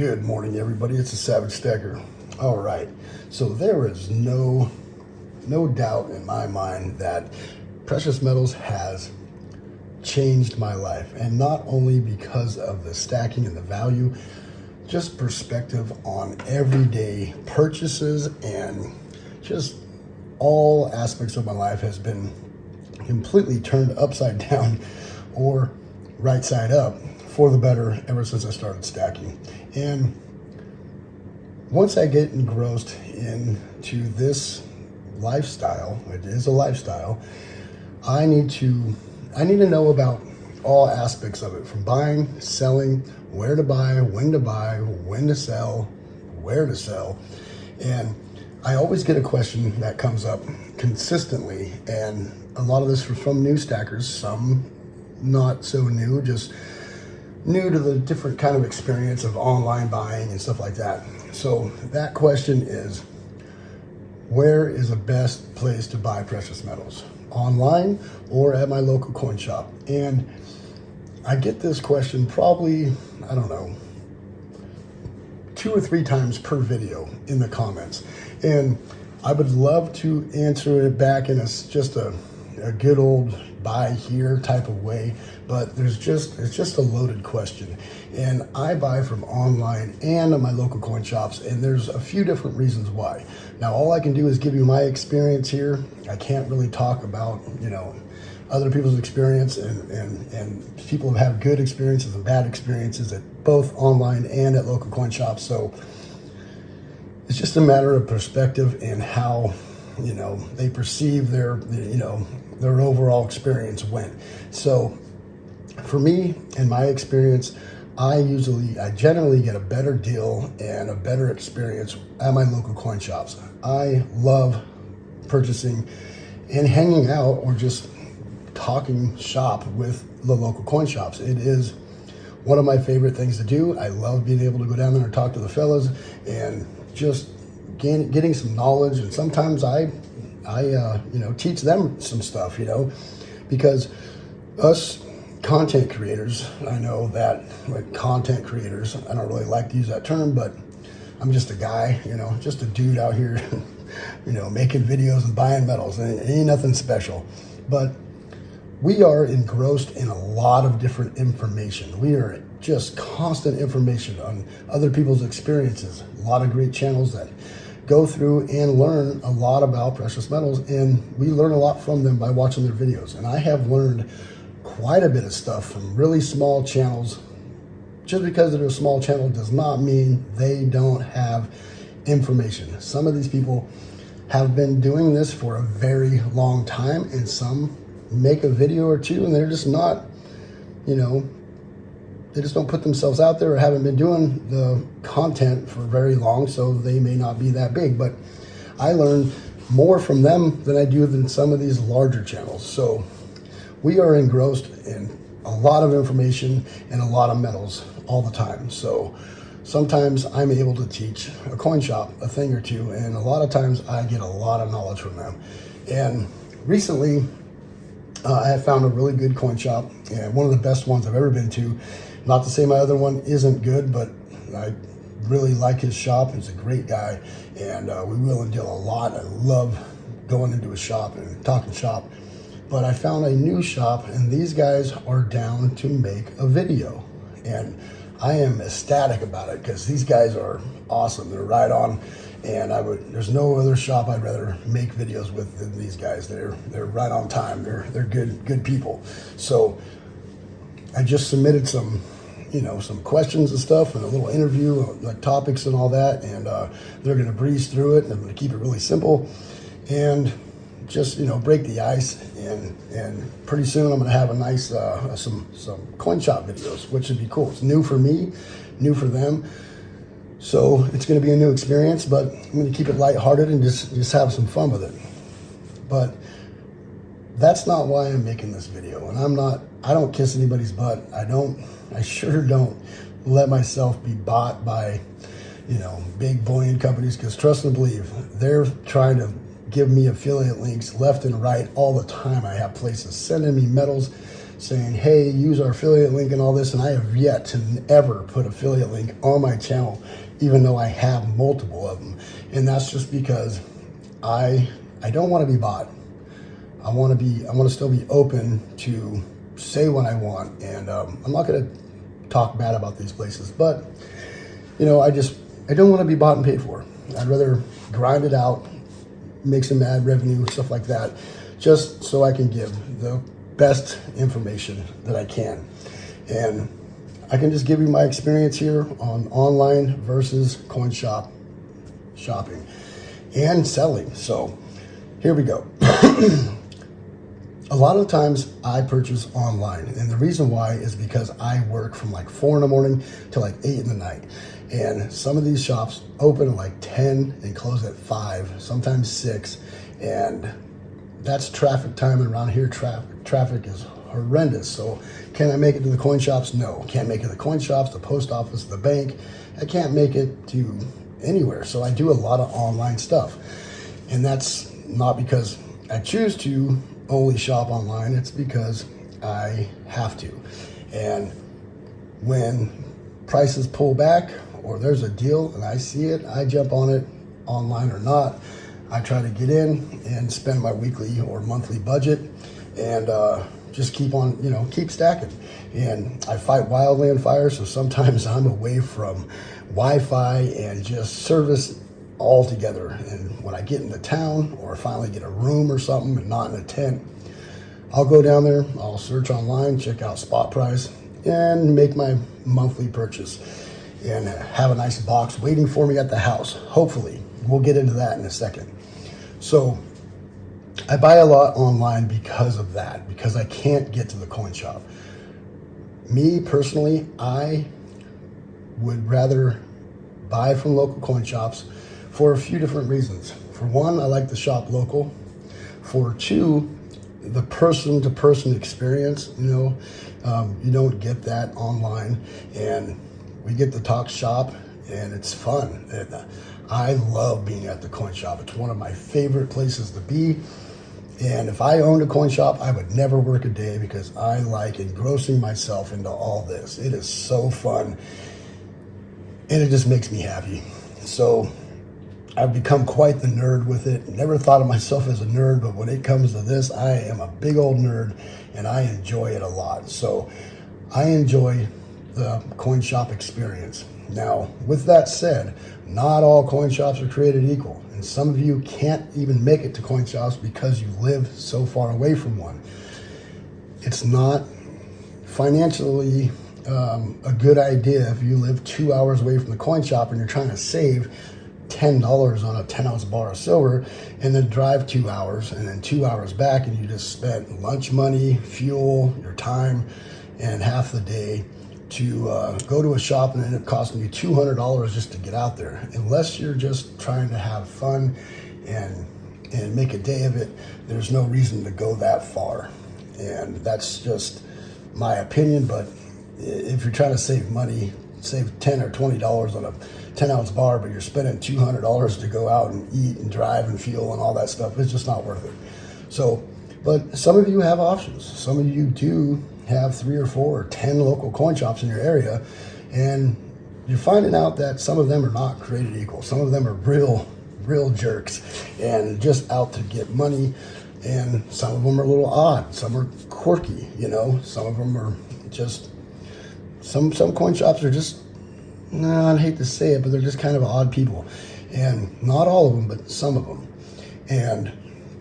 Good morning, everybody. It's a Savage Stacker. All right. So there is no doubt in my mind that precious metals has changed my life, and not only because of the stacking and the value, just perspective on everyday purchases, and just all aspects of my life has been completely turned upside down or right side up for the better ever since I started stacking. And once I get engrossed into this lifestyle, it is a lifestyle, I need to know about all aspects of it, from buying, selling, where to buy, when to sell, where to sell. And I always get a question that comes up consistently, and a lot of this was from new stackers, some not so new, just new to the different kind of experience of online buying and stuff like that. So that question is, where is the best place to buy precious metals? Online or at my local coin shop? And I get this question probably, I don't know, 2 or 3 times per video in the comments. And I would love to answer it back in just a good old buy here type of way, but it's just a loaded question. And I buy from online and at my local coin shops, and there's a few different reasons why. Now, all I can do is give you my experience here. I can't really talk about, other people's experience, and people have had good experiences and bad experiences at both online and at local coin shops. So it's just a matter of perspective and how, they perceive their overall experience went. So for me, in my experience, I generally get a better deal and a better experience at my local coin shops. I love purchasing and hanging out or just talking shop with the local coin shops. It is one of my favorite things to do. I love being able to go down there and talk to the fellas and just getting some knowledge. And sometimes I teach them some stuff, because us content creators, I know that like content creators, I don't really like to use that term, but I'm just a guy, just a dude out here, making videos and buying metals, and it ain't nothing special. But we are engrossed in a lot of different information. We are just constant information on other people's experiences. A lot of great channels that go through and learn a lot about precious metals, and we learn a lot from them by watching their videos. And I have learned quite a bit of stuff from really small channels. Just because they're a small channel does not mean they don't have information. Some of these people have been doing this for a very long time, and some make a video or two and they're just not, they just don't put themselves out there or haven't been doing the content for very long, so they may not be that big. But I learn more from them than I do than some of these larger channels. So we are engrossed in a lot of information and a lot of metals all the time. So sometimes I'm able to teach a coin shop a thing or two, and a lot of times I get a lot of knowledge from them. And recently, I have found a really good coin shop, and one of the best ones I've ever been to. Not to say my other one isn't good, but I really like his shop. He's a great guy, and we will and deal a lot. I love going into a shop and talking shop. But I found a new shop, and these guys are down to make a video. And I am ecstatic about it because these guys are awesome. They're right on. And there's no other shop I'd rather make videos with than these guys. They're right on time. They're good people. So I just submitted some questions and stuff and a little interview, like topics and all that. And they're going to breeze through it, and I'm going to keep it really simple and just, break the ice. And pretty soon I'm going to have a nice, some coin shop videos, which would be cool. It's new for me, new for them. So it's going to be a new experience, but I'm going to keep it lighthearted and just have some fun with it. But that's not why I'm making this video. And I don't kiss anybody's butt. I sure don't let myself be bought by, big bullion companies, because trust and believe, they're trying to give me affiliate links left and right all the time. I have places sending me metals saying, hey, use our affiliate link and all this, and I have yet to ever put affiliate link on my channel, even though I have multiple of them. And that's just because I don't want to be bought. I want to still be open to say what I want, and I'm not going to talk bad about these places, but I don't want to be bought and paid for. I'd rather grind it out, make some ad revenue, stuff like that, just so I can give the best information that I can. And I can just give you my experience here on online versus coin shop shopping and selling. So here we go. A lot of times I purchase online, and the reason why is because I work from like 4 in the morning to like 8 in the night. And some of these shops open at like 10 and close at 5, sometimes 6. And that's traffic time, and around here traffic is horrendous. So can I make it to the coin shops? No. Can't make it to the coin shops, the post office, the bank. I can't make it to anywhere. So I do a lot of online stuff. And that's not because I choose to only shop online. It's because I have to. And when prices pull back or there's a deal and I see it, I jump on it, online or not. I try to get in and spend my weekly or monthly budget and just keep on, keep stacking. And I fight wildland fires, so sometimes I'm away from Wi-Fi and just service altogether. And when I get into town or finally get a room or something and not in a tent, I'll go down there, I'll search online, check out spot price, and make my monthly purchase and have a nice box waiting for me at the house. Hopefully. We'll get into that in a second. So I buy a lot online because of that, because I can't get to the coin shop. Me personally, I would rather buy from local coin shops for a few different reasons. For one, I like to shop local. For two, the person-to-person experience, you don't get that online, and we get to talk shop, and it's fun. And I love being at the coin shop. It's one of my favorite places to be. And if I owned a coin shop, I would never work a day because I like engrossing myself into all this. It is so fun, and it just makes me happy. So I've become quite the nerd with it. Never thought of myself as a nerd, but when it comes to this, I am a big old nerd, and I enjoy it a lot. So I enjoy the coin shop experience. Now, with that said, not all coin shops are created equal, and some of you can't even make it to coin shops because you live so far away from one. It's not financially a good idea if you live 2 hours away from the coin shop and you're trying to save $10 on a 10-ounce bar of silver and then drive 2 hours and then 2 hours back, and you just spent lunch money, fuel, your time, and half the day to go to a shop and end up costing you $200 just to get out there. Unless you're just trying to have fun and make a day of it, there's no reason to go that far. And that's just my opinion, but if you're trying to save money, save $10 or $20 on a 10-ounce bar, but you're spending $200 to go out and eat and drive and fuel and all that stuff, it's just not worth it. So, but some of you have options. Some of you do have 3 or 4 or 10 local coin shops in your area, and you're finding out that some of them are not created equal. Some of them are real jerks and just out to get money, and some of them are a little odd. Some are quirky, some of them are just, some coin shops are just, I hate to say it, but they're just kind of odd people. And not all of them, but some of them. And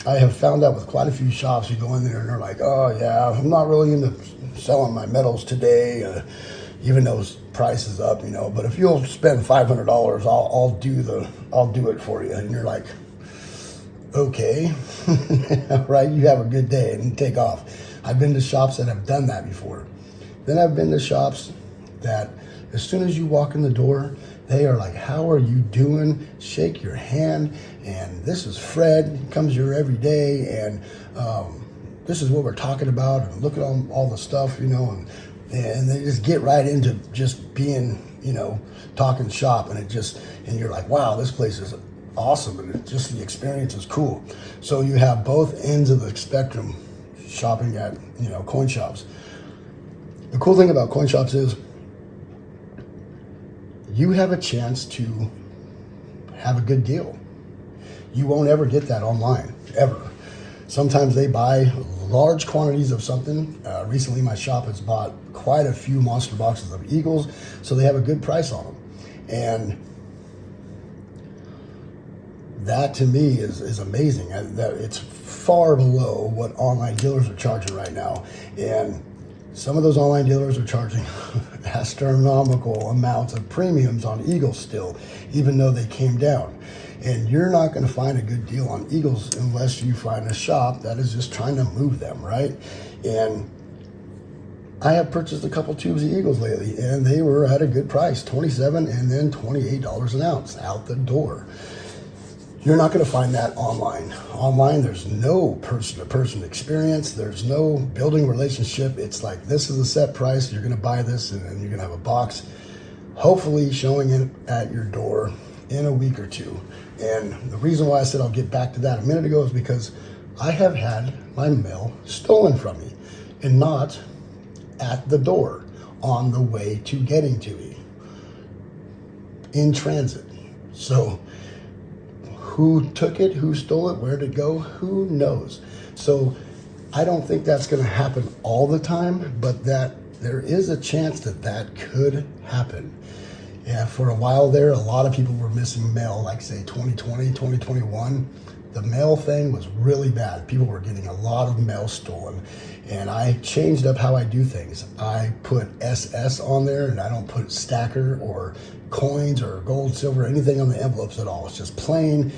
I have found out with quite a few shops, you go in there and they're like, oh yeah, I'm not really into selling my metals today, even though price is up, but if you'll spend $500, I'll do it for you. And you're like, okay, right, you have a good day and take off. I've been to shops that have done that before. Then I've been to shops that as soon as you walk in the door, they are like, how are you doing? Shake your hand. And this is Fred, comes here every day. And this is what we're talking about. And look at all the stuff, and they just get right into just being, talking shop. And and you're like, wow, this place is awesome. And the experience is cool. So you have both ends of the spectrum shopping at, coin shops. The cool thing about coin shops is you have a chance to have a good deal. You won't ever get that online, ever. Sometimes they buy large quantities of something. Recently, my shop has bought quite a few monster boxes of Eagles, so they have a good price on them. And that to me is amazing. That it's far below what online dealers are charging right now. And some of those online dealers are charging astronomical amounts of premiums on Eagles still, even though they came down. And you're not going to find a good deal on Eagles unless you find a shop that is just trying to move them, right? And I have purchased a couple tubes of Eagles lately, and they were at a good price, $27 and then $28 an ounce out the door. You're not going to find that online. Online, there's no person-to-person experience. There's no building relationship. It's like, this is a set price. You're going to buy this, and then you're going to have a box, hopefully showing it at your door in a week or two. And the reason why I said I'll get back to that a minute ago is because I have had my mail stolen from me, and not at the door, on the way to getting to me, in transit. So who took it, who stole it, where did it go, who knows? So I don't think that's going to happen all the time, but that there is a chance that that could happen. Yeah, for a while there, a lot of people were missing mail, like say 2020, 2021. The mail thing was really bad. People were getting a lot of mail stolen. And I changed up how I do things. I put SS on there, and I don't put stacker or coins or gold, silver, anything on the envelopes at all. It's just plain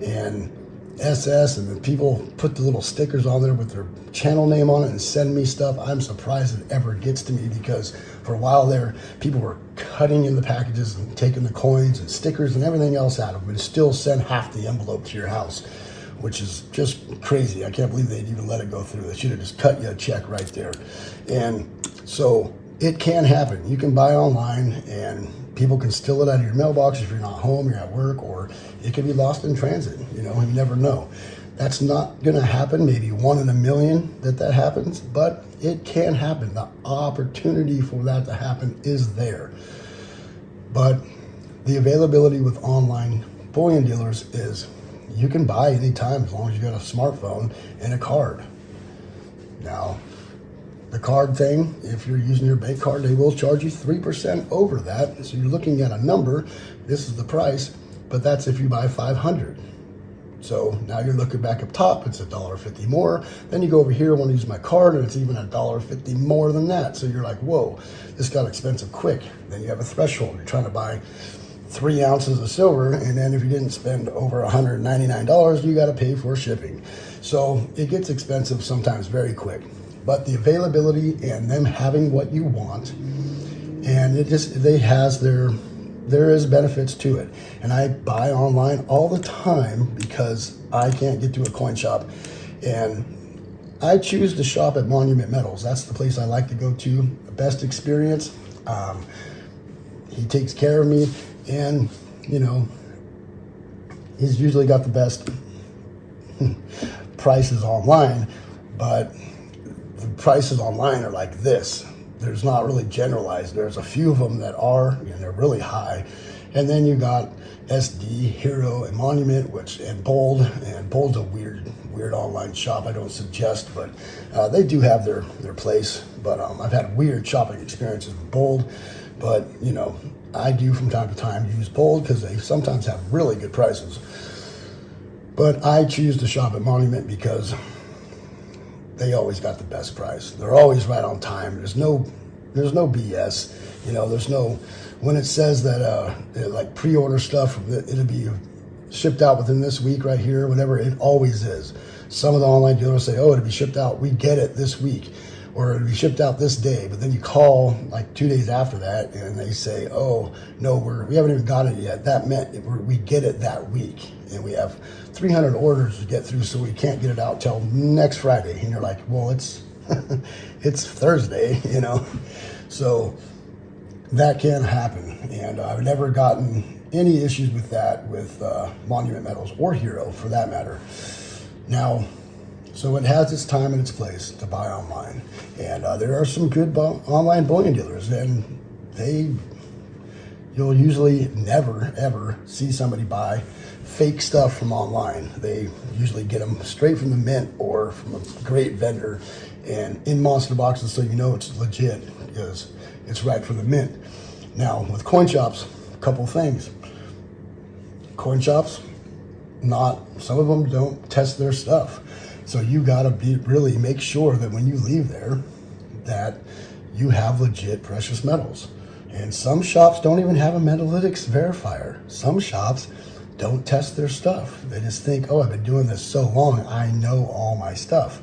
and SS, and then people put the little stickers on there with their channel name on it and send me stuff. I'm surprised it ever gets to me, because for a while there, people were cutting in the packages and taking the coins and stickers and everything else out of them and still send half the envelope to your house, which is just crazy. I can't believe they'd even let it go through. They should have just cut you a check right there. And so it can happen. You can buy online, and people can steal it out of your mailbox if you're not home, you're at work, or it could be lost in transit. You never know. That's not going to happen. Maybe 1 in a million that happens, but it can happen. The opportunity for that to happen is there. But the availability with online bullion dealers is you can buy anytime as long as you got a smartphone and a card. Now, the card thing, if you're using your bank card, they will charge you 3% over that. So you're looking at a number. This is the price, but that's if you buy 500. So now you're looking back up top, it's $1.50 more. Then you go over here, want to use my card, and it's even $1.50 more than that. So you're like, whoa, this got expensive quick. Then you have a threshold. You're trying to buy 3 ounces of silver, and then if you didn't spend over $199, you got to pay for shipping. So it gets expensive sometimes very quick. But the availability and them having what you want, and there is benefits to it. And I buy online all the time because I can't get to a coin shop. And I choose to shop at Monument Metals. That's the place I like to go to. The best experience. He takes care of me, and he's usually got the best prices online, but the prices online are like this. There's not really generalized. There's a few of them that are, and they're really high. And then you got SD, Hero, and Monument, and Bold. And Bold's a weird online shop. I don't suggest, but they do have their place. But I've had weird shopping experiences with Bold. But, I do from time to time use Bold because they sometimes have really good prices. But I choose to shop at Monument because they always got the best price. They're always right on time. There's no BS. There's no, when it says that like pre-order stuff, it'll be shipped out within this week right here, whatever, it always is. Some of the online dealers say, oh, it'll be shipped out, we get it this week, or it'll be shipped out this day. But then you call like 2 days after that and they say, oh, no, we haven't even got it yet. That meant we get it that week. And we have 300 orders to get through, so we can't get it out till next Friday. And you're like, well, it's it's Thursday, So that can happen. And I've never gotten any issues with that with Monument Metals or Hero for that matter. Now, So it has its time and its place to buy online. And there are some good online bullion dealers, and you'll usually never, ever see somebody buy fake stuff from online. They usually get them straight from the mint or from a great vendor and in monster boxes, so you know it's legit because it's right from the mint. Now, with coin shops, a couple things. Coin shops, some of them don't test their stuff. So you gotta really make sure that when you leave there, that you have legit precious metals. And some shops don't even have a Metalytics verifier. Some shops don't test their stuff. They just think, oh, I've been doing this so long, I know all my stuff.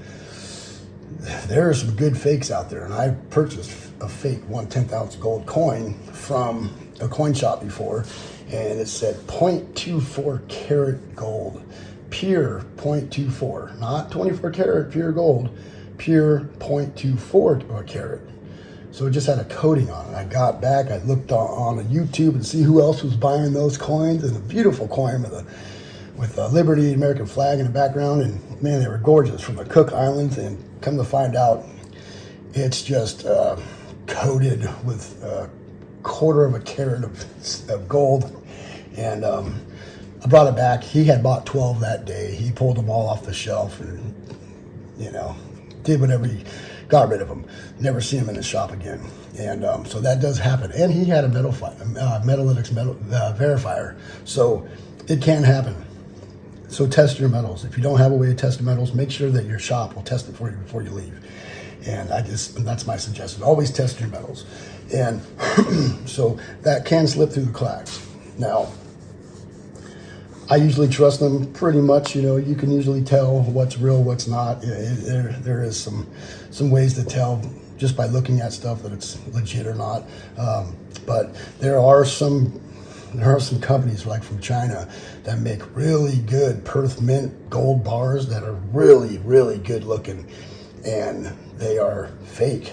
There are some good fakes out there, and I purchased a fake 1/10 ounce gold coin from a coin shop before, and it said 0.24 karat gold, pure 0.24, not 24 karat pure gold, pure 0.24 karat. So it just had a coating on it. I got back, I looked on YouTube and see who else was buying those coins, and a beautiful coin with a Liberty American flag in the background, and man, they were gorgeous, from the Cook Islands. And come to find out, it's just coated with a quarter of a carat of gold. And I brought it back. He had bought 12 that day. He pulled them all off the shelf and, did whatever he got rid of them. Never see him in the shop again. And so that does happen. And he had a Metalytics verifier. So it can happen. So test your metals. If you don't have a way to test your metals, make sure that your shop will test it for you before you leave. And that's my suggestion. Always test your metals. And so that can slip through the cracks. Now, I usually trust them pretty much. You can usually tell what's real, what's not. There is some ways to tell just by looking at stuff that it's legit or not. But there are some companies like from China that make really good Perth Mint gold bars that are really, really good looking, and they are fake.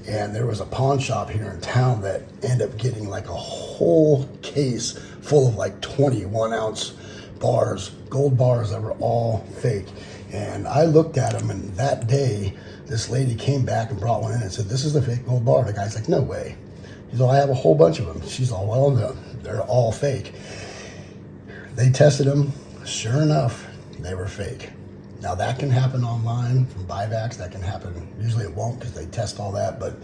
And there was a pawn shop here in town that ended up getting like a whole case full of like 21 ounce bars, gold bars that were all fake. And I looked at them, and that day, this lady came back and brought one in and said, "This is the fake gold bar." The guy's like, "No way." He's all, "I have a whole bunch of them." She's all, "Well, no, they're all fake." They tested them. Sure enough, they were fake. Now that can happen online from buybacks. That can happen. Usually it won't because they test all that, but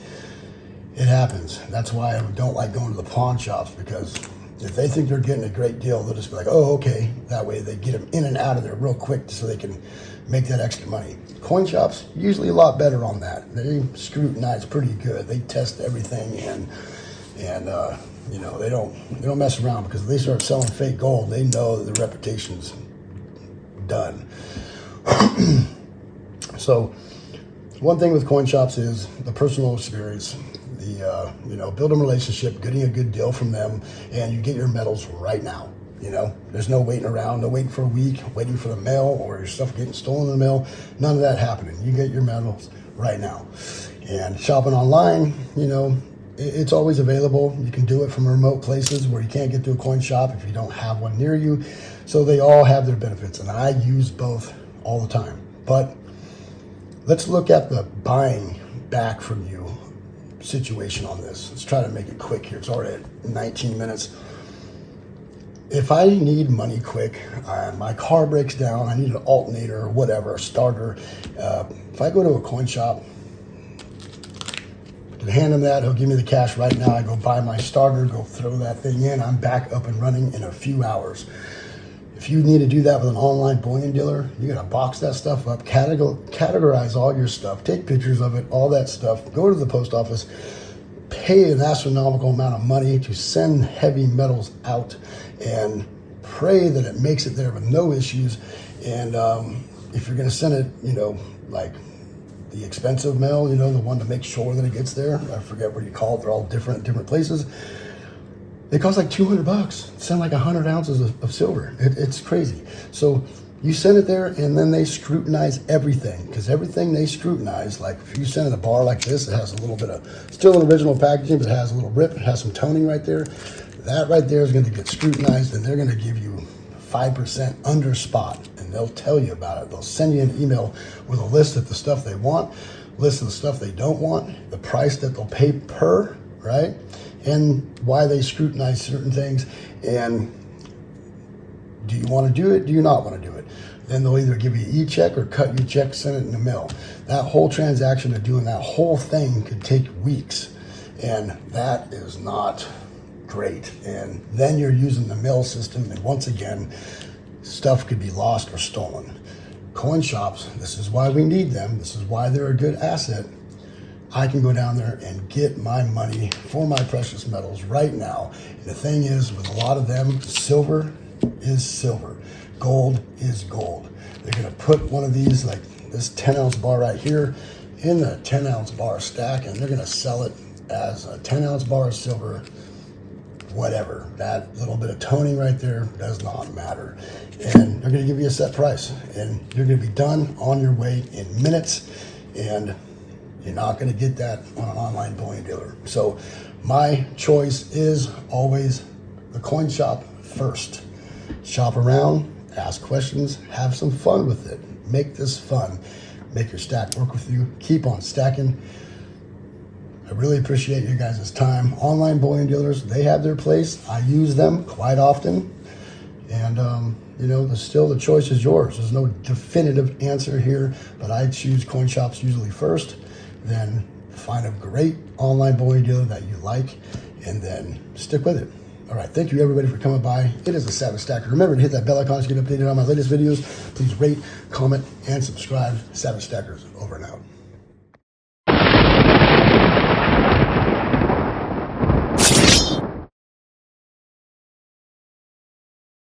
it happens. That's why I don't like going to the pawn shops, because if they think they're getting a great deal, they'll just be like, "Oh, okay." That way they get them in and out of there real quick so they can make that extra money. Coin shops, usually a lot better on that. They scrutinize pretty good. They test everything, and they don't mess around, because if they start selling fake gold, they know that their reputation's done. So one thing with coin shops is the personal experience, building a relationship, getting a good deal from them, and you get your metals right now. There's no waiting around, no waiting for a week, waiting for the mail or your stuff getting stolen in the mail. None of that happening. You get your metals right now. And shopping online, it's always available. You can do it from remote places where you can't get to a coin shop if you don't have one near you. So they all have their benefits, and I use both all the time. But let's look at the buying back from you situation on this. Let's try to make it quick here. It's already at 19 minutes. If I need money quick, my car breaks down, I need an alternator or whatever, a starter. If I go to a coin shop, I can hand him that, he'll give me the cash right now. I go buy my starter, go throw that thing in, I'm back up and running in a few hours. If you need to do that with an online bullion dealer, you gotta box that stuff up, categorize all your stuff, take pictures of it, all that stuff, go to the post office, pay an astronomical amount of money to send heavy metals out, and pray that it makes it there with no issues. And if you're gonna send it, like the expensive mail, the one to make sure that it gets there, I forget what you call it, they're all different places. They cost like $200. Send like 100 ounces of silver. It's crazy. So you send it there, and then they scrutinize everything, because everything they scrutinize, like if you send it a bar like this, it has a little bit of, still an original packaging, but it has a little rip, it has some toning right there. That right there is going to get scrutinized, and they're going to give you 5% under spot, and they'll tell you about it. They'll send you an email with a list of the stuff they want, list of the stuff they don't want, the price that they'll pay per, right? And why they scrutinize certain things, and do you want to do it? Do you not want to do it? Then they'll either give you an e-check or cut your check, send it in the mail. That whole transaction of doing that whole thing could take weeks, and that is not great. And then you're using the mail system, and once again, stuff could be lost or stolen. Coin shops, this is why we need them. This is why they're a good asset. I can go down there and get my money for my precious metals right now. And the thing is, with a lot of them, silver is silver. Gold is gold. They're gonna put one of these, like this 10-ounce bar right here, in the 10-ounce bar stack, and they're gonna sell it as a 10-ounce bar of silver, whatever. That little bit of toning right there does not matter. And they're gonna give you a set price, and you're gonna be done on your way in minutes, and you're not gonna get that on an online bullion dealer. So my choice is always the coin shop first. Shop around, ask questions, have some fun with it. Make this fun. Make your stack work with you. Keep on stacking. I really appreciate you guys' time. Online bullion dealers, they have their place. I use them quite often. And, you know, still the choice is yours. There's no definitive answer here, but I choose coin shops usually first. Then find a great online bullion dealer that you like, and then stick with it. All right, thank you everybody for coming by. It is the Savage Stacker. Remember to hit that bell icon to get updated on my latest videos. Please rate, comment, and subscribe. Savage Stackers, over and out.